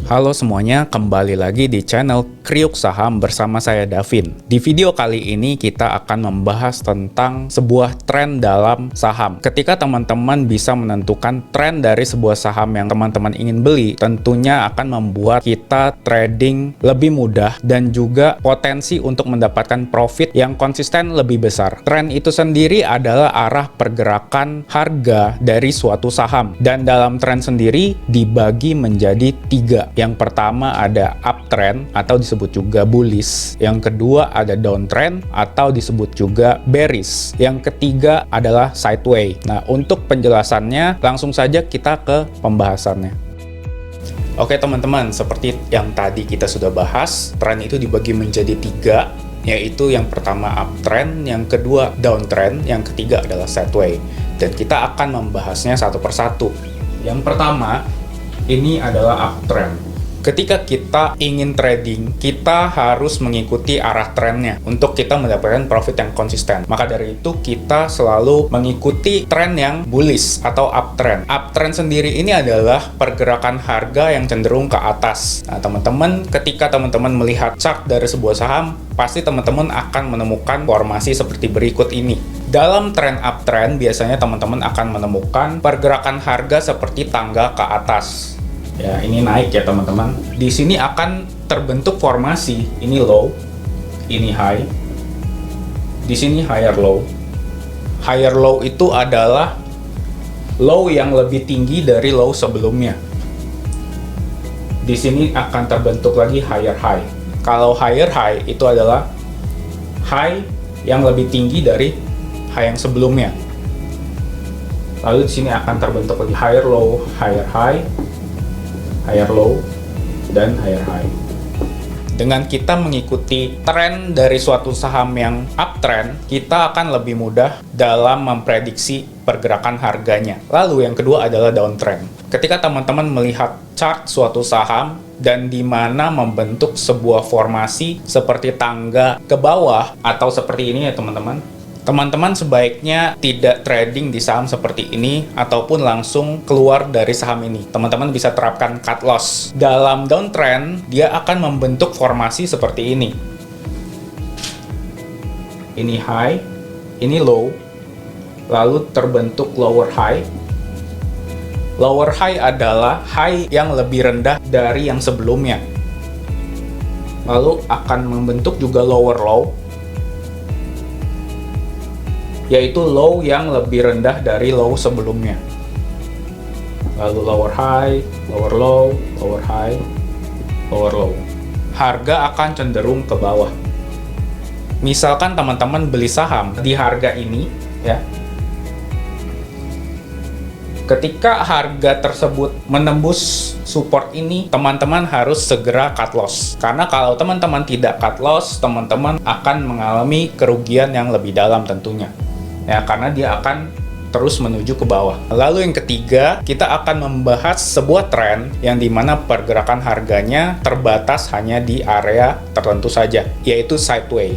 Halo semuanya, kembali lagi di channel Kriuk Saham bersama saya Davin. Di video kali ini kita akan membahas tentang sebuah tren dalam saham. Ketika teman-teman bisa menentukan tren dari sebuah saham yang teman-teman ingin beli, tentunya akan membuat kita trading lebih mudah dan juga potensi untuk mendapatkan profit yang konsisten lebih besar. Tren itu sendiri adalah arah pergerakan harga dari suatu saham, dan dalam tren sendiri dibagi menjadi 3. Yang pertama ada uptrend atau disebut juga bullish. Yang kedua ada downtrend atau disebut juga bearish. Yang ketiga adalah sideways. Nah, untuk penjelasannya langsung saja kita ke pembahasannya. Oke teman-teman, seperti yang tadi kita sudah bahas, tren itu dibagi menjadi 3, yaitu yang pertama uptrend, yang kedua downtrend, yang ketiga adalah sideways. Dan kita akan membahasnya satu persatu. Yang pertama, ini adalah uptrend. Ketika kita ingin trading, kita harus mengikuti arah trennya untuk kita mendapatkan profit yang konsisten. Maka dari itu kita selalu mengikuti tren yang bullish atau uptrend. Uptrend sendiri ini adalah pergerakan harga yang cenderung ke atas. Nah, teman-teman, ketika teman-teman melihat chart dari sebuah saham, pasti teman-teman akan menemukan formasi seperti berikut ini. Dalam tren uptrend, biasanya teman-teman akan menemukan pergerakan harga seperti tangga ke atas. Ya, ini naik ya teman-teman. Di sini akan terbentuk formasi. Ini low, ini high. Di sini higher low. Higher low itu adalah low yang lebih tinggi dari low sebelumnya. Di sini akan terbentuk lagi higher high. Kalau higher high itu adalah high yang lebih tinggi dari high yang sebelumnya. Lalu di sini akan terbentuk lagi higher low, higher high, higher low, dan higher high. Dengan kita mengikuti tren dari suatu saham yang uptrend, kita akan lebih mudah dalam memprediksi pergerakan harganya. Lalu yang kedua adalah downtrend. Ketika teman-teman melihat chart suatu saham dan di mana membentuk sebuah formasi seperti tangga ke bawah atau seperti ini ya teman-teman. Teman-teman sebaiknya tidak trading di saham seperti ini ataupun langsung keluar dari saham ini. Teman-teman bisa terapkan cut loss. Dalam downtrend, dia akan membentuk formasi seperti ini. Ini high, ini low, lalu terbentuk lower high. Lower high adalah high yang lebih rendah dari yang sebelumnya. Lalu akan membentuk juga lower low, yaitu low yang lebih rendah dari low sebelumnya. Lalu lower high, lower low, lower high, lower low. Harga akan cenderung ke bawah. Misalkan teman-teman beli saham di harga ini, ya. Ketika harga tersebut menembus support ini, teman-teman harus segera cut loss. Karena kalau teman-teman tidak cut loss, teman-teman akan mengalami kerugian yang lebih dalam tentunya. Ya, karena dia akan terus menuju ke bawah. Lalu yang ketiga, kita akan membahas sebuah tren yang dimana pergerakan harganya terbatas hanya di area tertentu saja, yaitu sideways.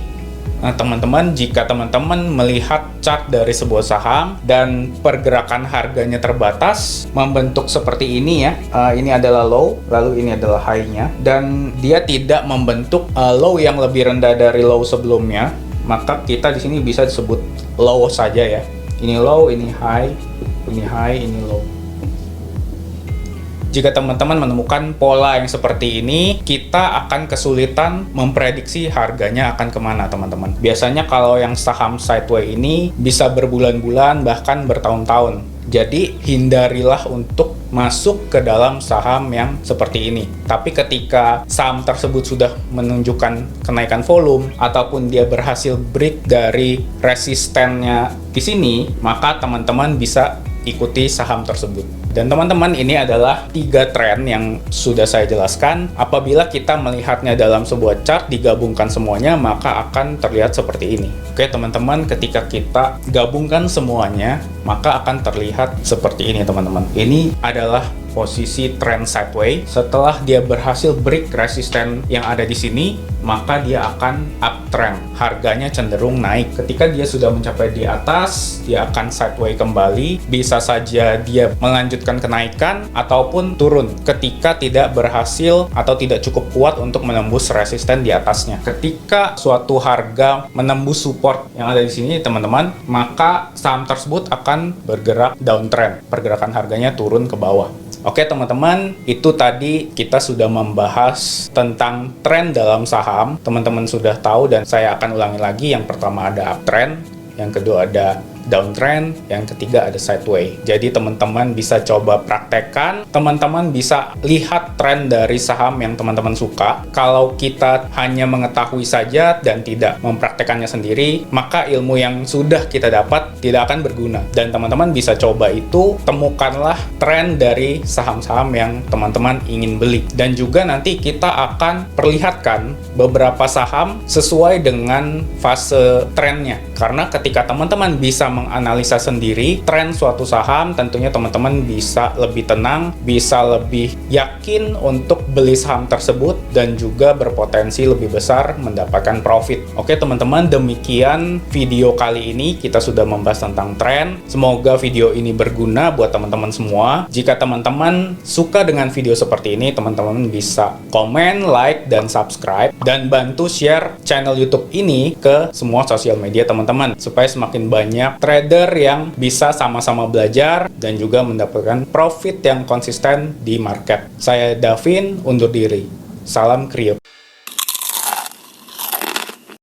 Nah, teman-teman, jika teman-teman melihat chart dari sebuah saham dan pergerakan harganya terbatas, membentuk seperti ini ya, ini adalah low, lalu ini adalah high-nya, dan dia tidak membentuk low yang lebih rendah dari low sebelumnya, maka kita di sini bisa disebut low saja ya. Ini low, ini high, ini high, ini low. Jika teman-teman menemukan pola yang seperti ini, kita akan kesulitan memprediksi harganya akan kemana teman-teman. Biasanya kalau yang saham sideways ini bisa berbulan-bulan bahkan bertahun-tahun. Jadi hindarilah untuk masuk ke dalam saham yang seperti ini. Tapi ketika saham tersebut sudah menunjukkan kenaikan volume ataupun dia berhasil break dari resistennya di sini, maka teman-teman bisa ikuti saham tersebut. Dan teman-teman, ini adalah 3 tren yang sudah saya jelaskan. Apabila kita melihatnya dalam sebuah chart, digabungkan semuanya, maka akan terlihat seperti ini. Oke teman-teman, ketika kita gabungkan semuanya, maka akan terlihat seperti ini teman-teman. Ini adalah posisi trend sideways. Setelah dia berhasil break resisten yang ada di sini, maka dia akan uptrend. Harganya cenderung naik. Ketika dia sudah mencapai di atas, dia akan sideways kembali. Bisa saja dia melanjutkan kenaikan ataupun turun ketika tidak berhasil atau tidak cukup kuat untuk menembus resisten di atasnya. Ketika suatu harga menembus support yang ada di sini, teman-teman, maka saham tersebut akan bergerak downtrend. Pergerakan harganya turun ke bawah. Oke teman-teman, itu tadi kita sudah membahas tentang tren dalam saham. Teman-teman sudah tahu dan saya akan ulangi lagi. Yang pertama ada uptrend, yang kedua ada downtrend, yang ketiga ada sideways. Jadi teman-teman bisa coba praktekkan, teman-teman bisa lihat tren dari saham yang teman-teman suka. Kalau kita hanya mengetahui saja dan tidak mempraktekannya sendiri, maka ilmu yang sudah kita dapat tidak akan berguna. Dan teman-teman bisa coba itu, temukanlah tren dari saham-saham yang teman-teman ingin beli. Dan juga nanti kita akan perlihatkan beberapa saham sesuai dengan fase trennya. Karena ketika teman-teman bisa menganalisa sendiri tren suatu saham, tentunya teman-teman bisa lebih tenang, bisa lebih yakin untuk beli saham tersebut dan juga berpotensi lebih besar mendapatkan profit. Oke teman-teman, demikian video kali ini kita sudah membahas tentang tren. Semoga video ini berguna buat teman-teman semua. Jika teman-teman suka dengan video seperti ini, teman-teman bisa komen, like, dan subscribe, dan bantu share channel YouTube ini ke semua sosial media teman-teman supaya semakin banyak trader yang bisa sama-sama belajar dan juga mendapatkan profit yang konsisten di market. Saya Davin, undur diri. Salam Kriuk.